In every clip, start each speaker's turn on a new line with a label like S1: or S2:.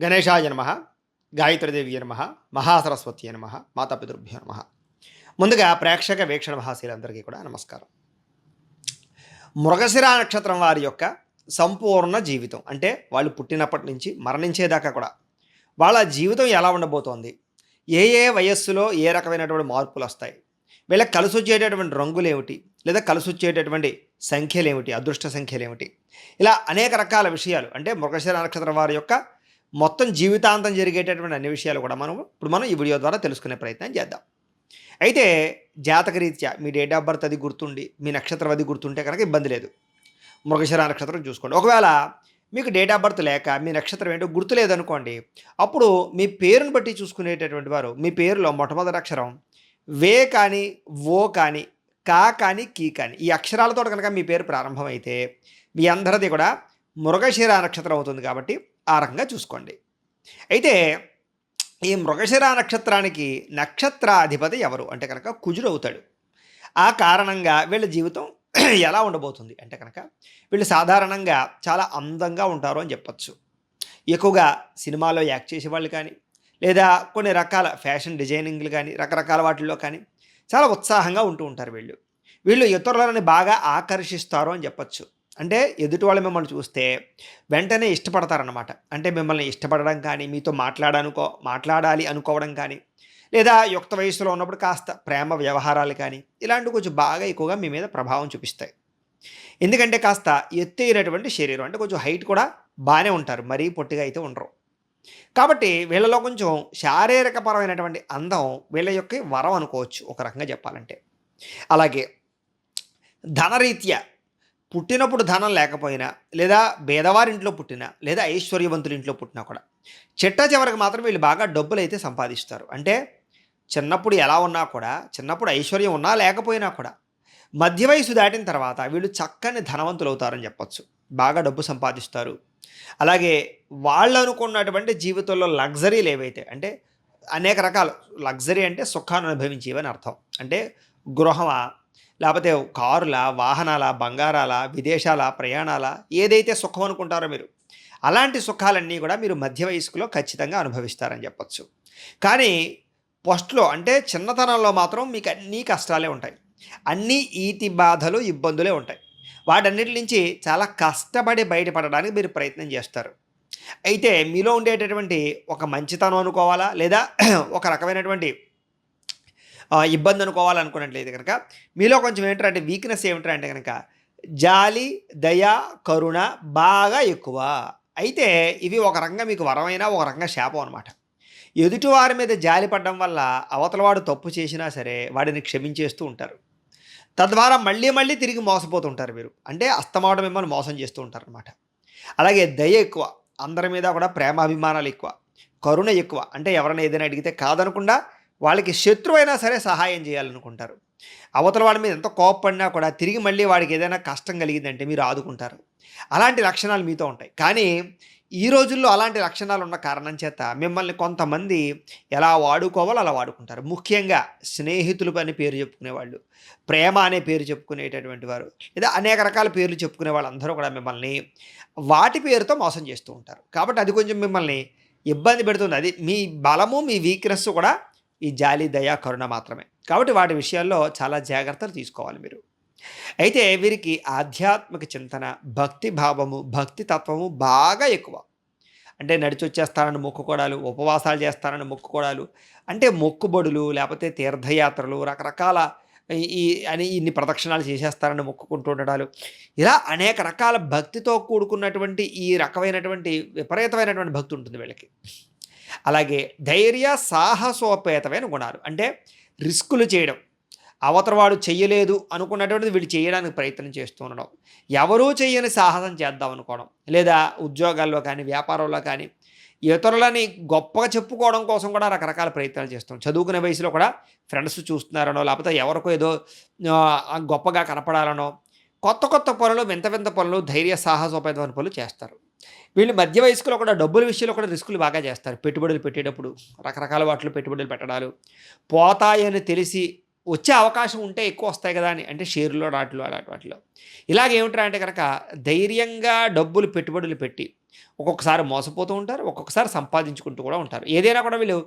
S1: గణేశాయ నమః, గాయత్రీదేవ్యై నమః, మహాసరస్వత్యై నమః, మాతాపితృభ్యో నమః. ముందుగా ప్రేక్షక వీక్షణ మహాశీలందరికీ కూడా నమస్కారం. మృగశిర నక్షత్రం వారి యొక్క సంపూర్ణ జీవితం, అంటే వాళ్ళు పుట్టినప్పటి నుంచి మరణించేదాకా కూడా వాళ్ళ జీవితం ఎలా ఉండబోతోంది, ఏ ఏ వయస్సులో ఏ రకమైనటువంటి మార్పులు వస్తాయి, వీళ్ళకి కలిసి వచ్చేటటువంటి రంగులు ఏమిటి, లేదా కలిసి వచ్చేటటువంటి సంఖ్యలు ఏమిటి, అదృష్ట సంఖ్యలు ఏమిటి, ఇలా అనేక రకాల విషయాలు, అంటే మృగశిర నక్షత్రం వారి యొక్క మొత్తం జీవితాంతం జరిగేటటువంటి అన్ని విషయాలు కూడా మనం ఈ వీడియో ద్వారా తెలుసుకునే ప్రయత్నం చేద్దాం. అయితే జాతకరీత్యా మీ డేట్ ఆఫ్ బర్త్ అది గుర్తుండి, మీ నక్షత్రం అది గుర్తుంటే కనుక ఇబ్బంది లేదు. మృగశిర నక్షత్రం చూసుకోండి. ఒకవేళ మీకు డేట్ ఆఫ్ బర్త్ లేక మీ నక్షత్రం ఏంటో గుర్తు లేదనుకోండి, అప్పుడు మీ పేరును బట్టి చూసుకునేటటువంటి వారు మీ పేరులో మొట్టమొదటి అక్షరం వే కానీ, ఓ కానీ, కా కానీ, కీ కానీ ఈ అక్షరాలతో కనుక మీ పేరు ప్రారంభమైతే మీ అందరిది కూడా మృగశిర నక్షత్రం అవుతుంది. కాబట్టి ఆ రకంగా చూసుకోండి. అయితే ఈ మృగశిర నక్షత్రానికి నక్షత్రాధిపతి ఎవరు అంటే కనుక కుజుడు అవుతాడు. ఆ కారణంగా వీళ్ళ జీవితం ఎలా ఉండబోతుంది అంటే కనుక వీళ్ళు సాధారణంగా చాలా అందంగా ఉంటారు అని చెప్పచ్చు. ఎక్కువగా సినిమాలో యాక్ట్ చేసేవాళ్ళు కానీ, లేదా కొన్ని రకాల ఫ్యాషన్ డిజైనింగ్లు కానీ, రకరకాల వాటిల్లో కానీ చాలా ఉత్సాహంగా ఉంటూ ఉంటారు. వీళ్ళు ఇతరులని బాగా ఆకర్షిస్తారు అని చెప్పచ్చు. అంటే ఎదుటి వాళ్ళు మిమ్మల్ని చూస్తే వెంటనే ఇష్టపడతారన్నమాట. అంటే మిమ్మల్ని ఇష్టపడడం కానీ, మీతో మాట్లాడాలి అనుకోవడం కానీ, లేదా యుక్త వయసులో ఉన్నప్పుడు కాస్త ప్రేమ వ్యవహారాలు కానీ, ఇలాంటివి కొంచెం బాగా ఎక్కువగా మీ మీద ప్రభావం చూపిస్తాయి. ఎందుకంటే కాస్త ఎత్తైనటువంటి శరీరం, అంటే కొంచెం హైట్ కూడా బాగానే ఉంటారు, మరీ పొట్టిగా అయితే ఉండరు. కాబట్టి వీళ్ళలో కొంచెం శారీరకపరమైనటువంటి అందం వీళ్ళ యొక్క వరం అనుకోవచ్చు ఒక రకంగా చెప్పాలంటే. అలాగే ధనరీత్యా పుట్టినప్పుడు ధనం లేకపోయినా, లేదా పేదవారింట్లో పుట్టినా, లేదా ఐశ్వర్యవంతుల ఇంట్లో పుట్టినా కూడా చిట్ట చివరికి మాత్రం వీళ్ళు బాగా డబ్బులు అయితే సంపాదిస్తారు. అంటే చిన్నప్పుడు ఎలా ఉన్నా కూడా, చిన్నప్పుడు ఐశ్వర్యం ఉన్నా లేకపోయినా కూడా మధ్య వయసు దాటిన తర్వాత వీళ్ళు చక్కని ధనవంతులు అవుతారని చెప్పచ్చు. బాగా డబ్బు సంపాదిస్తారు. అలాగే వాళ్ళు అనుకున్నటువంటి జీవితంలో లగ్జరీలు ఏవైతే, అంటే అనేక రకాల లగ్జరీ అంటే సుఖాన్ని అనుభవించేవని అర్థం. అంటే గృహమా, లేకపోతే కారుల, వాహనాల, బంగారాల, విదేశాల ప్రయాణాల, ఏదైతే సుఖం అనుకుంటారో మీరు, అలాంటి సుఖాలన్నీ కూడా మీరు మధ్య వయస్కులో ఖచ్చితంగా అనుభవిస్తారని చెప్పచ్చు. కానీ ఫస్ట్లో అంటే చిన్నతనంలో మాత్రం మీకు అన్నీ కష్టాలే ఉంటాయి, అన్నీ ఈతి బాధలు, ఇబ్బందులే ఉంటాయి. వాటన్నిటి నుంచి చాలా కష్టపడి బయటపడడానికి మీరు ప్రయత్నం చేస్తారు. అయితే మీలో ఉండేటటువంటి ఒక మంచితనం అనుకోవాలా, లేదా ఒక రకమైనటువంటి ఇబ్బంది అనుకోవాలనుకున్నట్లయితే కనుక మీలో కొంచెం ఏంటంటే వీక్నెస్ ఏమిటంటే కనుక జాలి, దయ, కరుణ బాగా ఎక్కువ. అయితే ఇవి ఒక రకంగా మీకు వరమైనా ఒక రకంగా శాపం అనమాట. ఎదుటివారి మీద జాలి పడడం వల్ల అవతలవాడు తప్పు చేసినా సరే వాడిని క్షమించేస్తూ ఉంటారు. తద్వారా మళ్ళీ మళ్ళీ తిరిగి మోసపోతుంటారు మీరు. అంటే అస్తమానం మిమ్మల్ని మోసం చేస్తూ ఉంటారు అనమాట. అలాగే దయ ఎక్కువ, అందరి మీద కూడా ప్రేమాభిమానాలు ఎక్కువ, కరుణ ఎక్కువ. అంటే ఎవరైనా ఏదైనా అడిగితే కాదనకుండా వాళ్ళకి శత్రువైనా సరే సహాయం చేయాలనుకుంటారు. అవతల వాడి మీద ఎంత కోపపడినా కూడా తిరిగి మళ్ళీ వాడికి ఏదైనా కష్టం కలిగిందంటే మీరు ఆదుకుంటారు. అలాంటి లక్షణాలు మీతో ఉంటాయి. కానీ ఈ రోజుల్లో అలాంటి లక్షణాలు ఉన్న కారణం చేత మిమ్మల్ని కొంతమంది ఎలా వాడుకోవాలో అలా వాడుకుంటారు. ముఖ్యంగా స్నేహితులు అని పేరు చెప్పుకునేవాళ్ళు, ప్రేమ అనే పేరు చెప్పుకునేటటువంటి వారు, లేదా అనేక రకాల పేర్లు చెప్పుకునే వాళ్ళందరూ కూడా మిమ్మల్ని వాటి పేరుతో మోసం చేస్తూ ఉంటారు. కాబట్టి అది కొంచెం మిమ్మల్ని ఇబ్బంది పెడుతుంది. అది మీ బలము, మీ వీక్నెస్ కూడా ఈ జాలి, దయ, కరుణ మాత్రమే. కాబట్టి వాటి విషయాల్లో చాలా జాగ్రత్తలు తీసుకోవాలి మీరు. అయితే వీరికి ఆధ్యాత్మిక చింతన, భక్తి భావము, భక్తి తత్వము బాగా ఎక్కువ. అంటే నడిచి వచ్చేస్తానని మొక్కుకోవడాలు, ఉపవాసాలు చేస్తానని మొక్కుకోవడాలు, అంటే మొక్కుబడులు, లేకపోతే తీర్థయాత్రలు, రకరకాల ఇన్ని ప్రదక్షిణాలు చేసేస్తారని మొక్కుకుంటూ ఉండడాలు, ఇలా అనేక రకాల భక్తితో కూడుకున్నటువంటి ఈ రకమైనటువంటి విపరీతమైనటువంటి భక్తి ఉంటుంది వీళ్ళకి. అలాగే ధైర్య, సాహసోపేతమైన గుణాలు, అంటే రిస్కులు చేయడం, అవతలవాడు చెయ్యలేదు అనుకున్నటువంటిది వీళ్ళు చేయడానికి ప్రయత్నం చేస్తూ ఉండడం, ఎవరూ చేయని సాహసం చేద్దాం అనుకోవడం, లేదా ఉద్యోగాల్లో కానీ, వ్యాపారంలో కానీ ఇతరులని గొప్పగా చెప్పుకోవడం కోసం కూడా రకరకాల ప్రయత్నాలు చేస్తాం. చదువుకునే వయసులో కూడా ఫ్రెండ్స్ చూస్తున్నారనో, లేకపోతే ఎవరికో ఏదో గొప్పగా కనపడాలనో, కొత్త కొత్త పనులు, వింత వింత పనులు, ధైర్య, సాహసోపేతమైన పనులు చేస్తారు. వీళ్ళు మధ్య వయస్కులో కూడా డబ్బుల విషయంలో కూడా రిస్కులు బాగా చేస్తారు. పెట్టుబడులు పెట్టేటప్పుడు రకరకాల వాటిలో పెట్టుబడులు పెట్టడాలు, పోతాయని తెలిసి వచ్చే అవకాశం ఉంటే ఎక్కువ వస్తాయి కదా అని, అంటే షేర్లో వాటిలో అలాంటి వాటిలో ఇలాగేమిట్రా అంటే కనుక ధైర్యంగా డబ్బులు పెట్టుబడులు పెట్టి ఒక్కొక్కసారి మోసపోతూ ఉంటారు. ఒక్కొక్కసారి సంపాదించుకుంటూ కూడా ఉంటారు. ఏదైనా కూడా వీళ్ళు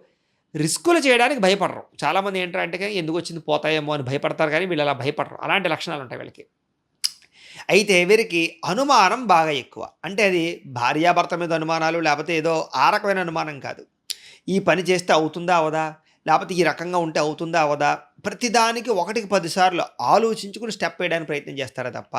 S1: రిస్కులు చేయడానికి భయపడరు. చాలామంది ఏంటంటే ఎందుకొచ్చింది పోతాయేమో అని భయపడతారు కానీ వీళ్ళు అలా భయపడరు. అలాంటి లక్షణాలుంటాయి వీళ్ళకి. అయితే వీరికి అనుమానం బాగా ఎక్కువ. అంటే అది భార్యాభర్త మీద అనుమానాలు లేపోతే ఏదో ఆ రకమైన అనుమానం కాదు. ఈ పని చేస్తే అవుతుందా? అవ్వదా? లేపోతే ఈ రకంగా ఉంటే అవుతుందా? అవ్వదా? ప్రతిదానికి ఒకటికి 10 సార్లు ఆలోచించుకొని స్టెప్ వేయడానికి ప్రయత్నం చేస్తారే తప్ప,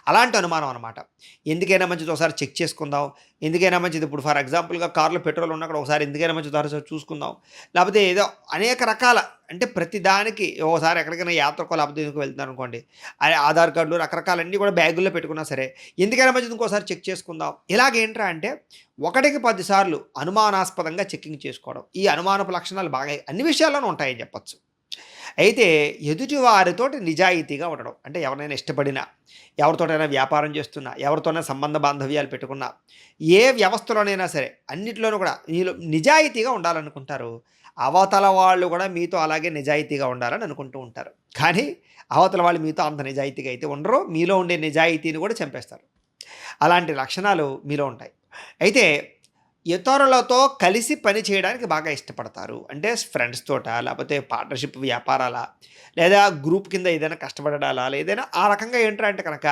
S1: అలాంటి అనుమానం అనమాట. ఎందుకైనా మంచిది ఒకసారి చెక్ చేసుకుందాం. ఎందుకైనా మంచిది ఇప్పుడు ఫర్ ఎగ్జాంపుల్‌గా కార్‌లో పెట్రోల్ ఉన్నక్కడ ఒకసారి ఎందుకైనా మంచిది ఒకసారి చూసుకుందాం. లేపోతే ఏదో అనేక రకాల అంటే ప్రతిదానికి ఓసారి ఎక్కడికైనా యాత్రకో లేపోతే ఎందుకో వెళ్తున్నారనుకోండి. ఆధార్ కార్డులు రకరకాలన్నీ కూడా బ్యాగుల్లో పెట్టుకున్నా సరే, ఎందుకైనా మంచిది ఇంకోసారి చెక్ చేసుకుందాం. ఇలాగేంట్రా అంటే ఒకటికి 10 సార్లు అనుమానాస్పదంగా చెకింగ్ చేసుకోవడం. ఈ అనుమానపు లక్షణాలు బాగా అన్ని విషయాల్లోనూ ఉంటాయని చెప్పొచ్చు. అయితే ఎదుటి వారితోటి నిజాయితీగా ఉండడం. అంటే ఎవరినైనా ఇష్టపడినా, ఎవరితోటైనా వ్యాపారం చేస్తున్నా, ఎవరితోనైనా సంబంధ బాంధవ్యాలు పెట్టుకున్నా, ఏ వ్యవస్థలోనైనా సరే అన్నిట్లోనూ కూడా మీలో నిజాయితీగా ఉండాలనుకుంటారు. అవతల వాళ్ళు కూడా మీతో అలాగే నిజాయితీగా ఉండాలని అనుకుంటూ ఉంటారు. కానీ అవతల వాళ్ళు మీతో అంత నిజాయితీగా అయితే ఉండరు. మీలో ఉండే నిజాయితీని కూడా చంపేస్తారు. అలాంటి లక్షణాలు మీలో ఉంటాయి. అయితే ఇతరులతో కలిసి పని చేయడానికి బాగా ఇష్టపడతారు. అంటే ఫ్రెండ్స్ తోట, లేపోతే పార్ట్నర్‌షిప్ వ్యాపారాలా, లేదా గ్రూప్ కింద ఏదైనా కష్టపడడాలా, లేదైనా ఆ రకంగా ఏంట్రా అంటే కనుక,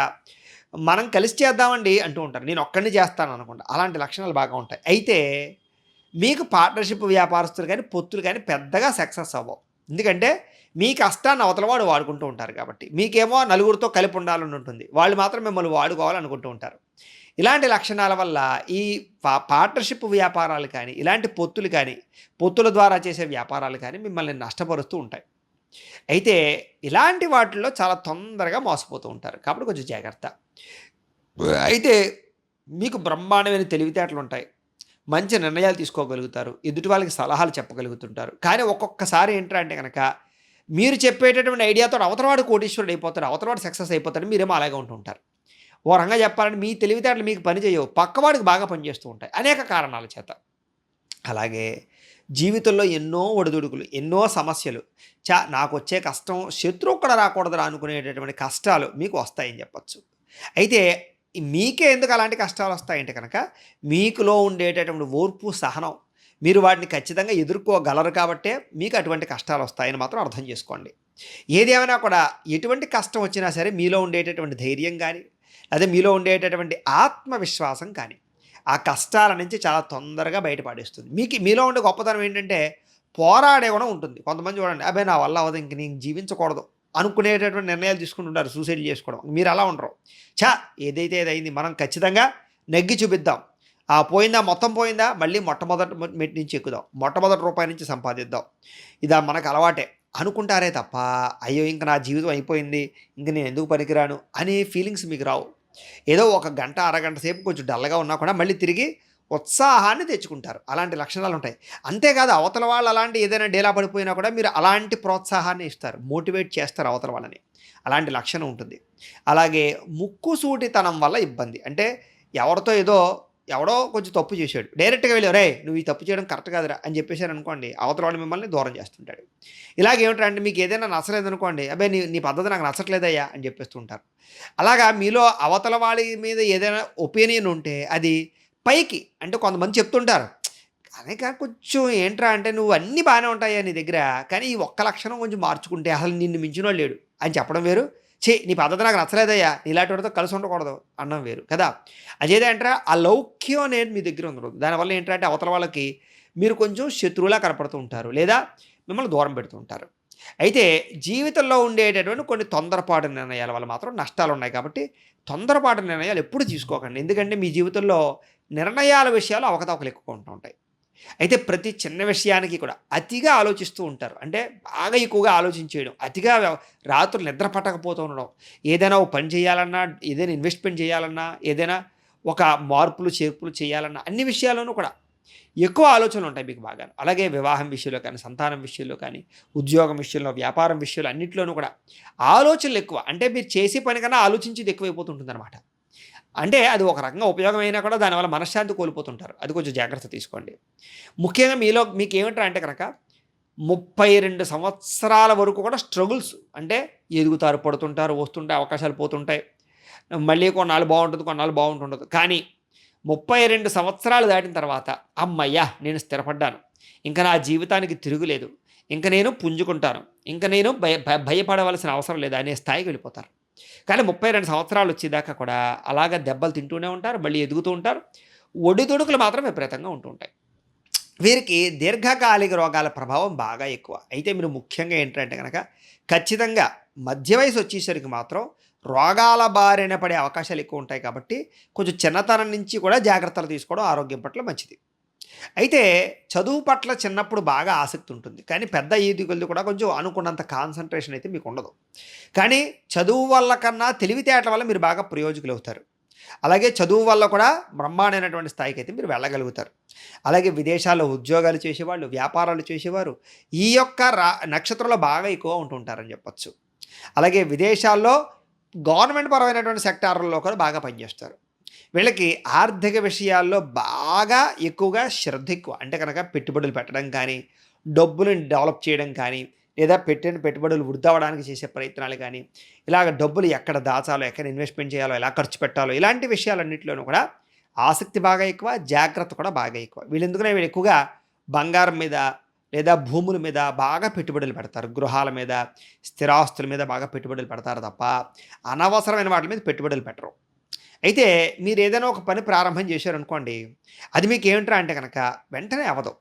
S1: మనం కలిసి చేద్దామండి అంటూ ఉంటారు. నేను ఒక్కడినే చేస్తాననకుండా. అలాంటి లక్షణాలు బాగా ఉంటాయి. అయితే మీకు పార్ట్నర్‌షిప్ వ్యాపారస్తులు గాని, పొత్తులు గాని పెద్దగా సక్సెస్ అవ్వవు. ఎందుకంటే మీ కష్టాన్ని అవతల వాడు వాడుకుంటూ ఉంటారు కాబట్టి. మీకేమో నలుగురితో కలిపి ఉండాలని ఉంటుంది. వాళ్ళు మాత్రం మిమ్మల్ని వాడుకోవాలనుకుంటూ ఉంటారు. ఇలాంటి లక్షణాల వల్ల ఈ పార్ట్నర్‌షిప్ వ్యాపారాలు కానీ, ఇలాంటి పొత్తులు కానీ, పొత్తుల ద్వారా చేసే వ్యాపారాలు కానీ మిమ్మల్ని నష్టపరుస్తూ ఉంటాయి. అయితే ఇలాంటి వాటిల్లో చాలా తొందరగా మోసపోతూ ఉంటారు. కాబట్టి కొంచెం జాగ్రత్త. అయితే మీకు బ్రహ్మాండమైన తెలివితేటలుంటాయి. మంచి నిర్ణయాలు తీసుకోగలుగుతారు. ఎదుటి వాళ్ళకి సలహాలు చెప్పగలుగుతుంటారు. కానీ ఒక్కొక్కసారి ఏంట్రా అంటే గనక, మీరు చెప్పేటటువంటి ఐడియాతోటి అవతలవాడు కోటీశ్వరుడు అయిపోతాడు. అవతలవాడు సక్సెస్ అయిపోతాడు. మీరేమో అలాగే ఉంటూ ఉంటారు. ఓ రకంగా చెప్పాలంటే మీ తెలివితేటలు మీకు పని చేయవు. పక్కవాడికి బాగా పనిచేస్తూ ఉంటాయి. అనేక కారణాల చేత. అలాగే జీవితంలో ఎన్నో ఒడిదుడుకులు, ఎన్నో సమస్యలు, నాకొచ్చే కష్టం శత్రువు కూడా రాకూడదురా అనుకునేటటువంటి కష్టాలు మీకు వస్తాయని చెప్పొచ్చు. అయితే మీకే ఎందుకు అలాంటి కష్టాలొస్తాయంటే కనుక, మీకులో ఉండేటటువంటి ఓర్పు, సహనం, మీరు వాటిని ఖచ్చితంగా ఎదుర్కోగలరు కాబట్టే మీకు అటువంటి కష్టాలొస్తాయని మాత్రం అర్థం చేసుకోండి. ఏదేమైనా కూడా ఎటువంటి కష్టం వచ్చినా సరే మీలో ఉండేటటువంటి ధైర్యం గాని, అదే మీలో ఉండేటటువంటి ఆత్మవిశ్వాసం కానీ, ఆ కష్టాల నుంచి చాలా తొందరగా బయటపడేస్తుంది. మీలో ఉండే గొప్పతనం ఏంటంటే, పోరాడే గుణం ఉంటుంది. కొంతమంది చూడండి, అబ్బే! నా వల్ల అవ్వదు, ఇంక నేను జీవించకూడదు అనుకునేటటువంటి నిర్ణయాలు తీసుకుంటుంటారు సూసైడ్ చేసుకోవడం. మీరు అలా ఉండరు. ఏదైతే ఏదైంది మనం ఖచ్చితంగా నెగ్గి చూపిద్దాం. పోయిందా మొత్తం పోయిందా, మళ్ళీ మొట్టమొదటి మెట్టు నుంచి ఎక్కుదాం. మొట్టమొదటి రూపాయి నుంచి సంపాదిద్దాం. ఇదా మనకు అలవాటే అనుకుంటారే తప్ప, అయ్యో! ఇంక నా జీవితం అయిపోయింది, ఇంక నేను ఎందుకు పనికిరాను అనే ఫీలింగ్స్ మీకు రావు. ఏదో ఒక గంట, అరగంట సేపు కొంచెం డల్‌గా ఉన్నా కూడా మళ్ళీ తిరిగి ఉత్సాహాన్ని తెచ్చుకుంటారు. అలాంటి లక్షణాలుంటాయి. అంతేకాదు అవతల వాళ్ళు అలాంటి ఏదైనా డీలా పడిపోయినా కూడా మీరు అలాంటి ప్రోత్సాహాన్ని ఇస్తారు. మోటివేట్ చేస్తారు అవతల వాళ్ళని. అలాంటి లక్షణం ఉంటుంది. అలాగే ముక్కుసూటితనం వల్ల ఇబ్బంది. అంటే ఎవరితో ఎవడో కొంచెం తప్పు చేశాడు. డైరెక్ట్‌గా వెళ్లి "ఒరేయ్! నువ్వు ఈ తప్పు చేయడం కరెక్ట్ కాదురా" అని చెప్పేసారనుకోండి, అవతల వాడు మిమ్మల్ని దూరం చేస్తుంటాడు. ఇలాగేమిట్రా అంటే మీకు ఏదైనా నచ్చలేదనుకోండి, "అబ్బే! నీ నీ పద్ధతి నాకు నచ్చట్లేదయ్యా" అని చెప్పేస్తూ ఉంటారు. అలాగా మీలో అవతల వాడి మీద ఏదైనా ఒపీనియన్ ఉంటే అది పైకి అంటే కొంతమంది చెప్తుంటారు. కానీ కొంచెం ఏంట్రా అంటే "నువ్వు అన్నీ బాగానే ఉంటాయా నీ దగ్గర, కానీ ఈ ఒక్క లక్షణం కొంచెం మార్చుకుంటే అసలు నిన్ను మించినోడు లేడు" అని చెప్పడం వేరు. నీ పద్ధతి నాకు నచ్చలేదయ్యా, నీలాంటి వాడితో కలిసి ఉండకూడదు అనడం వేరు కదా! అదేంటంటే ఆ లౌక్యం అనేది మీ దగ్గర ఉండదు. దానివల్ల ఏంటంటే అవతల వాళ్ళకి మీరు కొంచెం శత్రువులా కనపడుతూ ఉంటారు. లేదా మిమ్మల్ని దూరం పెడుతూ ఉంటారు. అయితే జీవితంలో ఉండేటటువంటి కొన్ని తొందరపాటు నిర్ణయాల వల్ల మాత్రం నష్టాలున్నాయి కాబట్టి, తొందరపాటు నిర్ణయాలు ఎప్పుడు తీసుకోకండి. ఎందుకంటే మీ జీవితంలో నిర్ణయాల విషయాలు అవకతవకలు ఎక్కువగా ఉంటూ ఉంటాయి. అయితే ప్రతి చిన్న విషయానికి కూడా అతిగా ఆలోచిస్తూ ఉంటారు. అంటే బాగా ఎక్కువగా ఆలోచించేయడం, అతిగా రాత్రులు నిద్ర పట్టకపోతూ ఉండడం, ఏదైనా ఓ పని చేయాలన్నా, ఏదైనా ఇన్వెస్ట్‌మెంట్ చేయాలన్నా, ఏదైనా ఒక మార్పులు, చేర్పులు చేయాలన్నా అన్ని విషయాల్లోనూ కూడా ఎక్కువ ఆలోచనలుంటాయి మీకు బాగాను. అలాగే వివాహం విషయంలో కానీ, సంతానం విషయంలో కానీ, ఉద్యోగం విషయంలో, వ్యాపారం విషయంలో అన్నిట్లోనూ కూడా ఆలోచనలెక్కువ. అంటే మీరు చేసే పని కన్నా ఆలోచించేది ఎక్కువైపోతుంటుందనమాట. అంటే అది ఒక రకంగా ఉపయోగమైనా కూడా దానివల్ల మనశ్శాంతి కోల్పోతుంటారు. అది కొంచెం జాగ్రత్త తీసుకోండి. ముఖ్యంగా మీకేమిట్రా అంటే కనుక 32 సంవత్సరాల వరకు కూడా స్ట్రగుల్స్. అంటే ఎదుగుతారు, పడుతుంటారు, వస్తుంటాయి, అవకాశాలు పోతుంటాయి. మళ్ళీ కొన్నాళ్ళు బాగుంటుంది, కొన్నాళ్ళు బాగుంటుండదు. కానీ 32 సంవత్సరాలు దాటిన తర్వాత హమ్మయ్య! నేను స్థిరపడ్డాను. ఇంక నా జీవితానికి తిరుగులేదు. ఇంక నేను పుంజుకుంటాను. ఇంక నేను భయపడవలసిన అవసరం లేదు అనే స్థాయికి వెళ్ళిపోతారు. కానీ 32 సంవత్సరాలు వచ్చేదాకా కూడా అలాగా దెబ్బలు తింటూనే ఉంటారు. మళ్ళీ ఎదుగుతూ ఉంటారు. ఒడిదుడుకులు మాత్రం విపరీతంగా ఉంటూ ఉంటాయి. వీరికి దీర్ఘకాలిక రోగాల ప్రభావం బాగా ఎక్కువ. అయితే మీరు ముఖ్యంగా ఏంటంటే గనక ఖచ్చితంగా మధ్య వయసు వచ్చేసరికి మాత్రం రోగాల బారిన పడే అవకాశాలు ఎక్కువ ఉంటాయి కాబట్టి కొంచెం చిన్నతనం నుంచి కూడా జాగ్రత్తలు తీసుకోవడం ఆరోగ్యం పట్ల మంచిది. అయితే చదువు పట్ల చిన్నప్పుడు బాగా ఆసక్తి ఉంటుంది. కానీ పెద్ద అయ్యేది కొలది కూడా కొంచెం అనుకున్నంత కాన్సంట్రేషన్ అయితే మీకు ఉండదు. కానీ చదువు వల్ల కన్నా తెలివితేటల వల్ల మీరు బాగా ప్రయోజకులవుతారు. అలాగే చదువు వల్ల కూడా బ్రహ్మాండమైనటువంటి స్థాయికైతే మీరు వెళ్ళగలుగుతారు. అలాగే విదేశాల్లో ఉద్యోగాలు చేసేవాళ్ళు, వ్యాపారాలు చేసేవారు ఈ యొక్క నక్షత్రంలో బాగా ఎక్కువ ఉంటుంటారని చెప్పొచ్చు. అలాగే విదేశాల్లో గవర్నమెంట్ పరమైనటువంటి సెక్టార్‌లో కూడా బాగా పనిచేస్తారు. వీళ్ళకి ఆర్థిక విషయాల్లో బాగా ఎక్కువగా శ్రద్ధ ఎక్కువ. అంటే కనుక పెట్టుబడులు పెట్టడం కానీ, డబ్బులను డెవలప్ చేయడం కానీ, లేదా పెట్టిన పెట్టుబడులు వృద్ధి అవ్వడానికి చేసే ప్రయత్నాలు కానీ, ఇలాగ డబ్బులు ఎక్కడ దాచాలో, ఎక్కడ ఇన్వెస్ట్‌మెంట్ చేయాలో, ఎలా ఖర్చు పెట్టాలో, ఇలాంటి విషయాలన్నిటిలోనూ కూడా ఆసక్తి బాగా ఎక్కువ, జాగ్రత్త కూడా బాగా ఎక్కువ. వీళ్ళు ఎక్కువగా బంగారం మీద లేదా భూముల మీద బాగా పెట్టుబడులు పెడతారు. గృహాల మీద, స్థిరాస్తుల మీద బాగా పెట్టుబడులు పెడతారు తప్ప, అనవసరమైన వాటి మీద పెట్టుబడులు పెట్టరు. అయితే మీరేదైనా ఒక పని ప్రారంభం చేశారనుకోండి, అది మీకేంట్రా అంటే గనక వెంటనే అవ్వదు.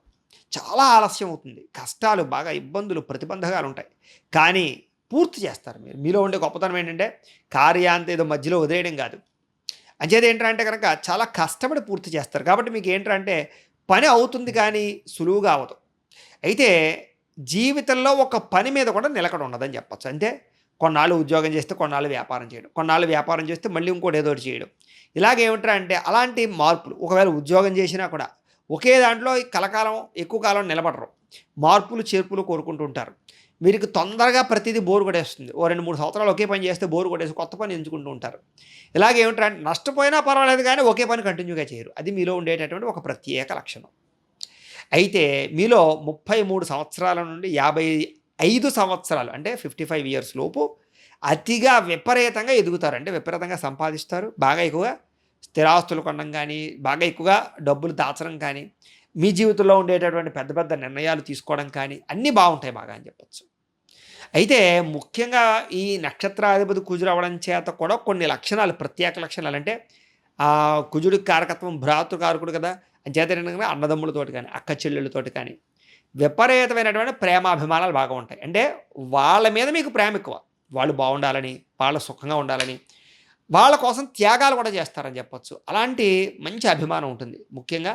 S1: చాలా ఆలస్యం అవుతుంది. కష్టాలు, బాగా ఇబ్బందులు, ప్రతిబంధకాలుంటాయి. కానీ పూర్తి చేస్తారు మీరు. మీలో ఉండే గొప్పతనం ఏంటంటే కార్యాంతం ఏదో మధ్యలో వదిలేయడం కాదు. అంచేత ఏంట్రా అంటే గనక చాలా కష్టపడి పూర్తి చేస్తారు. కాబట్టి మీకేంట్రా అంటే పని అవుతుంది కానీ సులువుగా అవ్వదు. అయితే జీవితంలో ఒక పని మీద కూడా నిలకడ ఉండదని చెప్పొచ్చు. అంటే కొన్నాళ్ళు ఉద్యోగం చేస్తే కొన్నాళ్ళు వ్యాపారం చేయడం. కొన్నాళ్ళు వ్యాపారం చేస్తే మళ్ళీ ఇంకోటి ఏదో ఒకటి చేయడం. ఇలాగేమిట్రా అంటే అలాంటి మార్పులు ఒకవేళ ఉద్యోగం చేసినా కూడా ఒకే దాంట్లో కలకాలం ఎక్కువ కాలం నిలబడరు. మార్పులు, చేర్పులు కోరుకుంటూ ఉంటారు. వీరికి తొందరగా ప్రతిదీ బోర్ కొట్టేస్తుంది. ఓ 2, 3 సంవత్సరాలు ఒకే పని చేస్తే బోర్ కొట్టేసి కొత్త పని ఎంచుకుంటూ ఉంటారు. ఇలాగేమిట్రా అంటే నష్టపోయినా పర్వాలేదు కానీ ఒకే పని కంటిన్యూగా చేయరు. అది మీలో ఉండేటటువంటి ఒక ప్రత్యేక లక్షణం. అయితే మీలో 33 సంవత్సరాల నుండి 55 సంవత్సరాలు అంటే 55 ఇయర్స్ లోపు అతిగా విపరీతంగా ఎదుగుతారు. అంటే విపరీతంగా సంపాదిస్తారు. బాగా ఎక్కువగా స్థిరాస్తులు కొనడం కానీ, బాగా ఎక్కువగా డబ్బులు దాచడం కానీ, మీ జీవితంలో ఉండేటటువంటి పెద్ద పెద్ద నిర్ణయాలు తీసుకోవడం కానీ అన్నీ బాగుంటాయి బాగా అని చెప్పొచ్చు. అయితే ముఖ్యంగా ఈ నక్షత్రాధిపతి కుజుడు అవ్వడం చేత కూడా కొన్ని లక్షణాలు, ప్రత్యేక లక్షణాలు అంటే కుజుడికి కారకత్వం భ్రాతృకారకుడు కదా! అంచేత ఏంటంటే అన్నదమ్ములతోటి కానీ, అక్క చెల్లెళ్ళతోటి కానీ విపరీతమైనటువంటి ప్రేమాభిమానాలు బాగా ఉంటాయి. అంటే వాళ్ళ మీద మీకు ప్రేమ ఎక్కువ. వాళ్ళు బాగుండాలని, వాళ్ళు సుఖంగా ఉండాలని, వాళ్ళ కోసం త్యాగాలు కూడా చేస్తారని చెప్పొచ్చు. అలాంటి మంచి అభిమానం ఉంటుంది. ముఖ్యంగా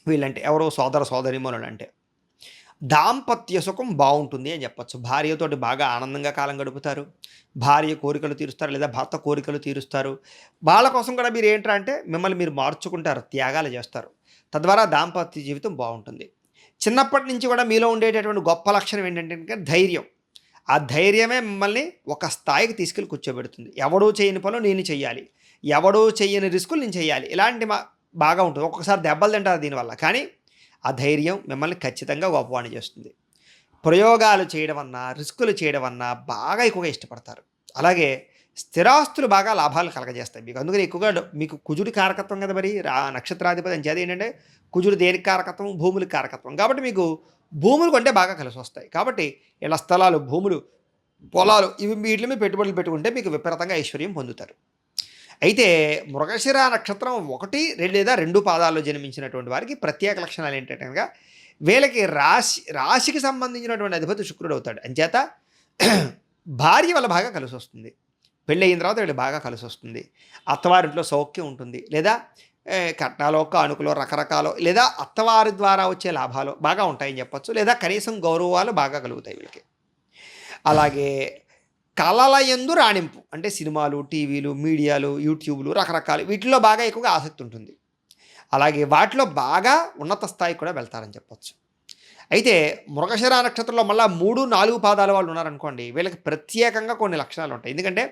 S1: వీళ్ళంటే ఎవరో సోదర సోదరీమణులంటే. దాంపత్య సుఖం బావుంటుంది అని చెప్పొచ్చు. భార్యతోటి బాగా ఆనందంగా కాలం గడుపుతారు. భార్య కోరికలు తీరుస్తారు లేదా భర్త కోరికలు తీరుస్తారు. వాళ్ళ కోసం కూడా మీరు ఏంట్రా అంటే మిమ్మల్ని మీరు మార్చుకుంటారు, త్యాగాలు చేస్తారు. తద్వారా దాంపత్య జీవితం బావుంటుంది. చిన్నప్పటి నుంచి కూడా మీలో ఉండేటటువంటి గొప్ప లక్షణం ఏంటంటే గనుక ధైర్యం. ఆ ధైర్యమే మిమ్మల్ని ఒక స్థాయికి తీసుకెళ్ళి కూర్చోబెడుతుంది. ఎవడూ చేయని పనులు నేను చెయ్యాలి. ఎవడూ చెయ్యని రిస్కులు నేను చెయ్యాలి. ఇలాంటి బాగా ఉంటుంది. ఒక్కొక్కసారి దెబ్బలు తింటారు దీనివల్ల. కానీ ఆ ధైర్యం మిమ్మల్ని ఖచ్చితంగా గొప్పవాడిని చేస్తుంది. ప్రయోగాలు చేయడం అన్నా, రిస్కులు చేయడం అన్నా బాగా ఎక్కువగా ఇష్టపడతారు. అలాగే స్థిరాస్తులు బాగా లాభాలు కలగజేస్తాయి మీకు. అందుకని ఎక్కువగా మీకు కుజుడి కారకత్వం కదా మరి నక్షత్రాధిపతి అని చేది ఏంటంటే కుజుడు దేనికి కారకత్వం? భూములకి కారకత్వం. కాబట్టి మీకు భూములు కొంటే బాగా కలిసి వస్తాయి. కాబట్టి ఇలా స్థలాలు, భూములు, పొలాలు ఇవి వీటి మీద పెట్టుబడులు పెట్టుకుంటే మీకు విపరీతంగా ఐశ్వర్యం పొందుతారు. అయితే మృగశిర నక్షత్రం 1, 2 లేదా 2 పాదాల్లో జన్మించినటువంటి వారికి ప్రత్యేక లక్షణాలు ఏంటంటే కనుక వీళ్ళకి రాశికి సంబంధించినటువంటి అధిపతి శుక్రుడు అవుతాడు. అంచేత భార్య వల్ల బాగా కలిసి వస్తుంది. పెళ్ళయిన తర్వాత వీళ్ళు బాగా కలిసి వస్తుంది. అత్తవారింట్లో సౌఖ్యం ఉంటుంది. లేదా కట్నాలో, కానుకలో, రకరకాలు లేదా అత్తవారి ద్వారా వచ్చే లాభాలు బాగా ఉంటాయని చెప్పొచ్చు. లేదా కనీసం గౌరవాలు బాగా కలుగుతాయి వీళ్ళకి. అలాగే కళల యందు రాణింపు అంటే సినిమాలు, టీవీలు, మీడియాలు, యూట్యూబ్లు రకరకాలు వీటిల్లో బాగా ఎక్కువగా ఆసక్తి ఉంటుంది. అలాగే వాటిలో బాగా ఉన్నత స్థాయికి కూడా వెళ్తారని చెప్పొచ్చు. అయితే మృగశిర నక్షత్రంలో మళ్ళీ 3, 4 పాదాల వాళ్ళు ఉన్నారనుకోండి వీళ్ళకి ప్రత్యేకంగా కొన్ని లక్షణాలు ఉంటాయి. ఎందుకంటే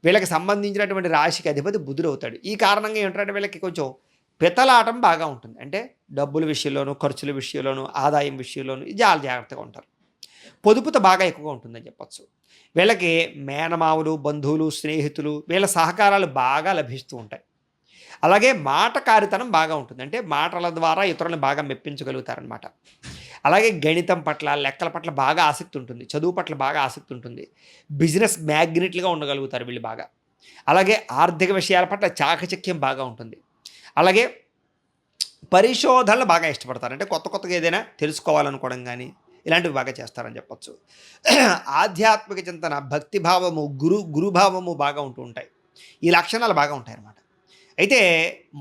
S1: వీళ్ళకి సంబంధించినటువంటి రాశికి అధిపతి బుధుడు అవుతాడు. ఈ కారణంగా ఏంటంటే వీళ్ళకి కొంచెం పితలాటం బాగా ఉంటుంది. అంటే డబ్బుల విషయంలోనూ, ఖర్చుల విషయంలోనూ, ఆదాయం విషయంలోనూ చాలా జాగ్రత్తగా ఉంటారు. పొదుపుత బాగా ఎక్కువగా ఉంటుందని చెప్పొచ్చు. వీళ్ళకి మేనమావులు, బంధువులు, స్నేహితులు వీళ్ళ సహకారాలు బాగా లభిస్తూ ఉంటాయి. అలాగే మాటకారితనం బాగా ఉంటుంది. అంటే మాటల ద్వారా ఇతరులను బాగా మెప్పించగలుగుతారనమాట. అలాగే గణితం పట్ల, లెక్కల పట్ల బాగా ఆసక్తి ఉంటుంది. చదువు పట్ల బాగా ఆసక్తి ఉంటుంది. బిజినెస్ మ్యాగ్నెట్‌లుగా ఉండగలుగుతారు వీళ్ళు బాగా. అలాగే ఆర్థిక విషయాల పట్ల చాకచక్యం బాగా ఉంటుంది. అలాగే పరిశోధనలు బాగా ఇష్టపడతారు. అంటే కొత్త కొత్తగా ఏదైనా తెలుసుకోవాలనుకోవడం గానీ, ఇలాంటివి బాగా చేస్తారని చెప్పొచ్చు. ఆధ్యాత్మిక చింతన, భక్తి భావము, గురుభావము బాగా ఉంటూ ఉంటాయి. ఈ లక్షణాలు బాగా ఉంటాయన్నమాట. అయితే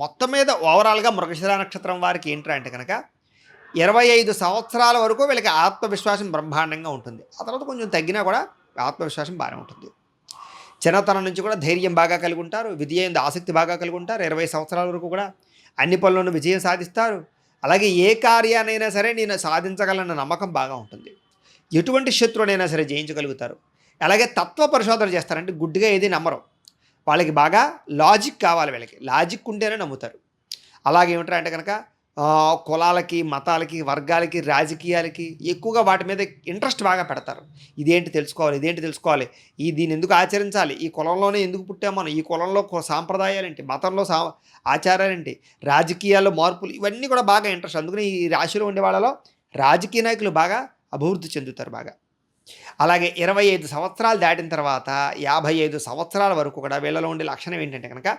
S1: మొత్తం మీద ఓవరాల్‌గా మృగశిర నక్షత్రం వారికి ఏంట్రా అంటే గనక 25 సంవత్సరాల వరకు వీళ్ళకి ఆత్మవిశ్వాసం బ్రహ్మాండంగా ఉంటుంది. ఆ తర్వాత కొంచెం తగ్గినా కూడా ఆత్మవిశ్వాసం బానే ఉంటుంది. చిన్నతనం నుంచి కూడా ధైర్యం బాగా కలిగి ఉంటారు. విద్య యందు ఆసక్తి బాగా కలిగి ఉంటారు. 20 సంవత్సరాల వరకు కూడా అన్ని పనుల్లోనూ విజయం సాధిస్తారు. అలాగే ఏ కార్యాన్నైనా సరే నేను సాధించగలనన్న నమ్మకం బాగా ఉంటుంది. ఎటువంటి శత్రువునైనా సరే జయించగలుగుతారు. అలాగే తత్వ పరిశోధన చేస్తారు. అంటే గుడ్డిగా ఏది నమ్మరు. వాళ్ళకి బాగా లాజిక్ కావాలి వీళ్ళకి. లాజిక్ ఉంటేనే నమ్ముతారు. అలాగే ఏమిట్రా అంటే గనక కులాలకి, మతాలకి, వర్గాలకి, రాజకీయాలకి ఎక్కువగా వాటి మీద ఇంట్రెస్ట్ బాగా పెడతారు. ఇదేంటి తెలుసుకోవాలి, ఇదేంటి తెలుసుకోవాలి, దీన్ని ఎందుకు ఆచరించాలి, ఈ కులంలోనే ఎందుకు పుట్టాం మనం, ఈ కులంలో సాంప్రదాయాలేంటి, మతంలో ఆచారాలేంటి, రాజకీయాల్లో మార్పులు, ఇవన్నీ కూడా బాగా ఇంట్రెస్ట్. అందుకని ఈ రాశిలో ఉండే వాళ్ళలో రాజకీయ నాయకులు బాగా అభివృద్ధి చెందుతారు బాగా. అలాగే 25 సంవత్సరాలు దాటిన తర్వాత 55 సంవత్సరాల వరకు కూడా వీళ్ళలో ఉండే లక్షణం ఏంటంటే కనుక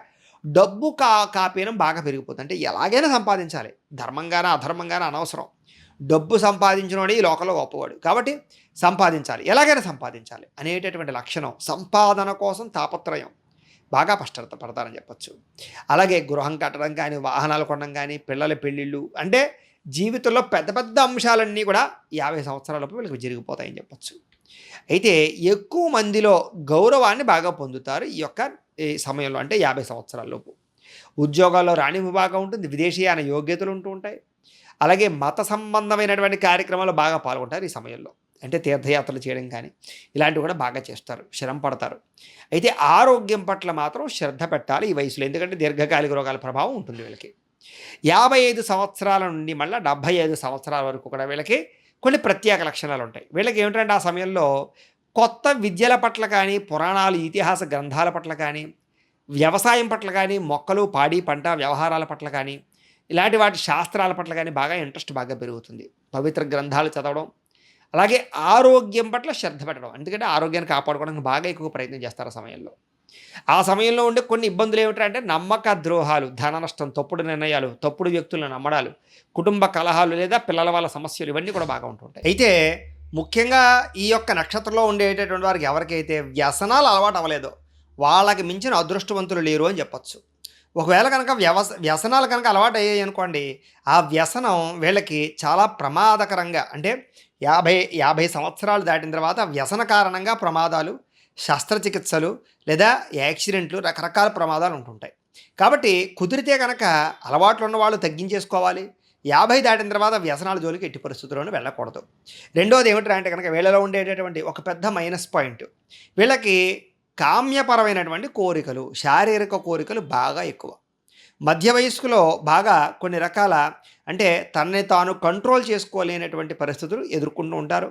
S1: డబ్బు కాపీనం బాగా పెరిగిపోతుంది. అంటే ఎలాగైనా సంపాదించాలి. ధర్మంగానా అధర్మంగానా అనవసరం. డబ్బు సంపాదించినోడే ఈ లోకంలో గొప్పవాడు. కాబట్టి సంపాదించాలి. ఎలాగైనా సంపాదించాలి అనేటటువంటి లక్షణం, సంపాదన కోసం తాపత్రయం బాగా పడతారని చెప్పొచ్చు. అలాగే గృహం కట్టడం కానీ, వాహనాలు కొనడం కానీ, పిల్లల పెళ్ళిళ్ళు, అంటే జీవితంలో పెద్ద పెద్ద అంశాలన్నీ కూడా 50 సంవత్సరాలలోపు వీళ్ళకి జరిగిపోతాయని చెప్పొచ్చు. అయితే ఎక్కువ మందిలో గౌరవాన్ని బాగా పొందుతారు ఈ సమయంలో, అంటే 50 సంవత్సరాలలోపు. ఉద్యోగాల్లో రాణింపు బాగా ఉంటుంది. విదేశీయాన యోగ్యతలు ఉంటూ ఉంటాయి. అలాగే మత సంబంధమైనటువంటి కార్యక్రమాలు బాగా పాల్గొంటారు ఈ సమయంలో. అంటే తీర్థయాత్రలు చేయడం కానీ ఇలాంటివి కూడా బాగా చేస్తారు, శ్రమ పడతారు. అయితే ఆరోగ్యం పట్ల మాత్రం శ్రద్ధ పెట్టాలి ఈ వయసులో. ఎందుకంటే దీర్ఘకాలిక రోగాల ప్రభావం ఉంటుంది వీళ్ళకి. 55 సంవత్సరాల నుండి మళ్ళీ 75 సంవత్సరాల వరకు కూడా వీళ్ళకి కొన్ని ప్రత్యేక లక్షణాలు ఉంటాయి. వీళ్ళకి ఏమిటంటే ఆ సమయంలో కొత్త విద్యల పట్ల కానీ, పురాణాలు, ఇతిహాస గ్రంథాల పట్ల కానీ, వ్యవసాయం పట్ల కానీ, మొక్కలు, పాడి, పంట వ్యవహారాల పట్ల కానీ, ఇలాంటి వాటి శాస్త్రాల పట్ల కానీ బాగా ఇంట్రెస్ట్ బాగా పెరుగుతుంది. పవిత్ర గ్రంథాలు చదవడం, అలాగే ఆరోగ్యం పట్ల శ్రద్ధ పెట్టడం. ఎందుకంటే ఆరోగ్యాన్ని కాపాడుకోవడానికి బాగా ఎక్కువ ప్రయత్నం చేస్తారు ఆ సమయంలో. ఆ సమయంలో ఉండే కొన్ని ఇబ్బందులు ఏమిటంటే నమ్మక ద్రోహాలు, ధన నష్టం, తప్పుడు నిర్ణయాలు, తప్పుడు వ్యక్తులను నమ్మడాలు, కుటుంబ కలహాలు లేదా పిల్లల వాళ్ళ సమస్యలు, ఇవన్నీ కూడా బాగా ఉంటుంటాయి. అయితే ముఖ్యంగా ఈ యొక్క నక్షత్రంలో ఉండేటటువంటి వారికి ఎవరికైతే వ్యసనాలు అలవాటు అవ్వలేదో వాళ్ళకి మించిన అదృష్టవంతులు లేరు అని చెప్పొచ్చు. ఒకవేళ కనుక వ్యసనాలు కనుక అలవాటు అయ్యాయి అనుకోండి, ఆ వ్యసనం వీళ్ళకి చాలా ప్రమాదకరంగా, అంటే 50 సంవత్సరాలు దాటిన తర్వాత వ్యసన కారణంగా ప్రమాదాలు, శస్త్రచికిత్సలు లేదా యాక్సిడెంట్లు, రకరకాల ప్రమాదాలు ఉంటుంటాయి. కాబట్టి కుదిరితే కనుక అలవాట్లు ఉన్న వాళ్ళు తగ్గించేసుకోవాలి. 50 దాటిన తర్వాత వ్యసనాల జోలికి ఎట్టి పరిస్థితుల్లోనూ వెళ్ళకూడదు. రెండోది ఏమిటంటే అంటే కనుక వీళ్ళలో ఉండేటటువంటి ఒక పెద్ద మైనస్ పాయింట్, వీళ్ళకి కామ్యపరమైనటువంటి కోరికలు, శారీరక కోరికలు బాగా ఎక్కువ. మధ్య వయస్కులో బాగా కొన్ని రకాల, అంటే తనని తాను కంట్రోల్ చేసుకోలేనటువంటి పరిస్థితులు ఎదుర్కొంటూ ఉంటారు.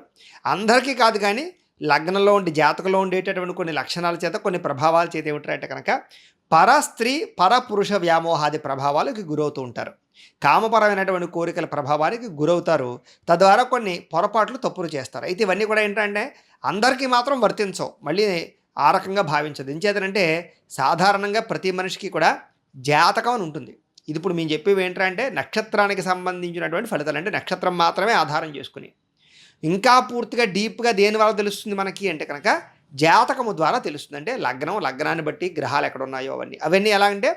S1: అందరికీ కాదు కానీ లగ్నంలో ఉండి జాతకంలో ఉండేటటువంటి కొన్ని లక్షణాల చేత, కొన్ని ప్రభావాల చేత ఏమిటంటే కనుక పరస్త్రీ పరపురుష వ్యామోహాది ప్రభావాలకు గురవుతూ ఉంటారు. కామపరమైనటువంటి కోరికల ప్రభావానికి గురవుతారు. తద్వారా కొన్ని పొరపాట్లు, తప్పులు చేస్తారు. అయితే ఇవన్నీ కూడా ఏంటంటే అందరికీ మాత్రం వర్తించవు. మళ్ళీ ఆ రకంగా భావించదు. ఎంచేతనంటే సాధారణంగా ప్రతి మనిషికి కూడా జాతకం అని ఉంటుంది. ఇది ఇప్పుడు మేము చెప్పేవి ఏంటంటే నక్షత్రానికి సంబంధించినటువంటి ఫలితాలు, అంటే నక్షత్రం మాత్రమే ఆధారం చేసుకుని. ఇంకా పూర్తిగా డీప్గా దేని వల్ల తెలుస్తుంది మనకి అంటే కనుక జాతకము ద్వారా తెలుస్తుంది. అంటే లగ్నాన్ని బట్టి గ్రహాలు ఎక్కడ ఉన్నాయో అవన్నీ ఎలా అంటే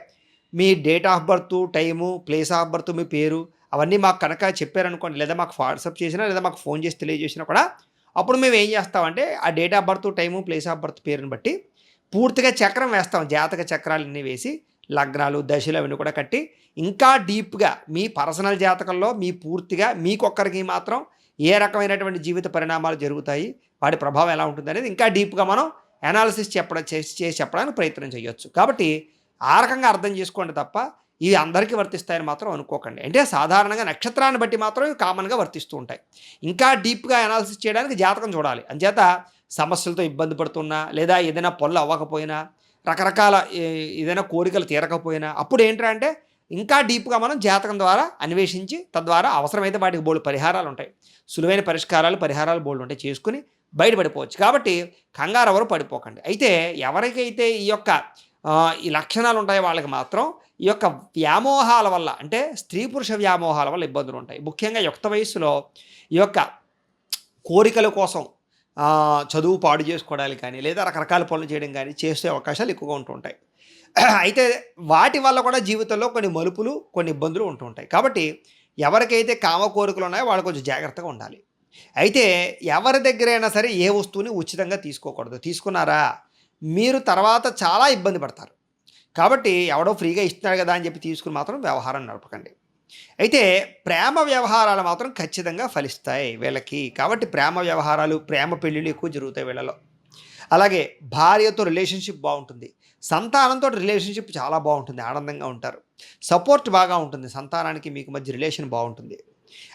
S1: మీ date of birth, time, place of birth, మీ పేరు, అవన్నీ మాకు కనుక చెప్పారనుకోండి, లేదా మాకు వాట్సాప్ చేసినా, లేదా మాకు ఫోన్ చేసి తెలియజేసినా కూడా అప్పుడు మేము ఏం చేస్తామంటే ఆ date of birth, time, place of birth, పేరుని బట్టి పూర్తిగా చక్రం వేస్తాం. జాతక చక్రాలన్నీ వేసి లగ్నాలు, దశలు అవన్నీ కూడా కట్టి ఇంకా డీప్గా మీ పర్సనల్ జాతకంలో మీ పూర్తిగా మీకొక్కరికి మాత్రం ఏ రకమైనటువంటి జీవిత పరిణామాలు జరుగుతాయి, వాటి ప్రభావం ఎలా ఉంటుంది అనేది ఇంకా డీప్గా మనం అనాలిసిస్ చేసి చెప్పడానికి ప్రయత్నం చేయొచ్చు. కాబట్టి ఆ రకంగా అర్థం చేసుకోండి తప్ప ఇవి అందరికీ వర్తిస్తాయని మాత్రం అనుకోకండి. అంటే సాధారణంగా నక్షత్రాన్ని బట్టి మాత్రం ఇవి కామన్గా వర్తిస్తూ ఉంటాయి. ఇంకా డీప్గా అనాలిసిస్ చేయడానికి జాతకం చూడాలి. అంచేత సమస్యలతో ఇబ్బంది పడుతున్నా, లేదా ఏదైనా పనులు అవ్వకపోయినా, రకరకాల ఏదైనా కోరికలు తీరకపోయినా అప్పుడు ఏంట్రా అంటే ఇంకా డీప్‌గా మనం జాతకం ద్వారా అన్వేషించి తద్వారా అవసరమైతే వాటికి బోలెడు పరిహారాలుంటాయి. సులువైన పరిహారాలు బోలెడుంటాయి. చేసుకొని బయటపడిపోవచ్చు. కాబట్టి కంగారు ఎవరు పడిపోకండి. అయితే ఎవరికైతే ఈ యొక్క ఈ లక్షణాలుంటాయో వాళ్ళకి మాత్రం ఈ యొక్క వ్యామోహాల వల్ల అంటే స్త్రీ పురుష వ్యామోహాల వల్ల ఇబ్బందులుంటాయి. ముఖ్యంగా యుక్త వయస్సులో ఈ యొక్క కోరికల కోసం చదువు పాడు చేసుకోవడానికి కానీ, లేదా రకరకాల పనులు చేయడం గానీ చేసే అవకాశాలు ఎక్కువగా ఉంటూ ఉంటాయి. అయితే వాటి వల్ల కూడా జీవితంలో కొన్ని మలుపులు, కొన్ని ఇబ్బందులు ఉంటూ ఉంటాయి. కాబట్టి ఎవరికైతే కామ కోరికలు ఉన్నాయో వాళ్ళు కొంచెం జాగ్రత్తగా ఉండాలి. అయితే ఎవరి దగ్గరైనా సరే ఏ వస్తువుని ఉచితంగా తీసుకోకూడదు. తీసుకున్నారా మీరు తర్వాత చాలా ఇబ్బంది పడతారు. కాబట్టి ఎవడో ఫ్రీగా ఇస్తున్నాడు కదా అని చెప్పి తీసుకుని మాత్రం వ్యవహారం నడపకండి. అయితే ప్రేమ వ్యవహారాలు మాత్రం ఖచ్చితంగా ఫలిస్తాయి వీళ్ళకి. కాబట్టి ప్రేమ వ్యవహారాలు, ప్రేమ పెళ్ళిళ్ళు ఎక్కువ జరుగుతాయి వీళ్ళలో. అలాగే భార్యతో రిలేషన్‌షిప్ బావుంటుంది. సంతానంతోటి రిలేషన్‌షిప్ చాలా బావుంటుంది. ఆనందంగా ఉంటారు. సపోర్ట్ బాగా ఉంటుంది. సంతానానికి మీకు మధ్య రిలేషన్ బావుంటుంది.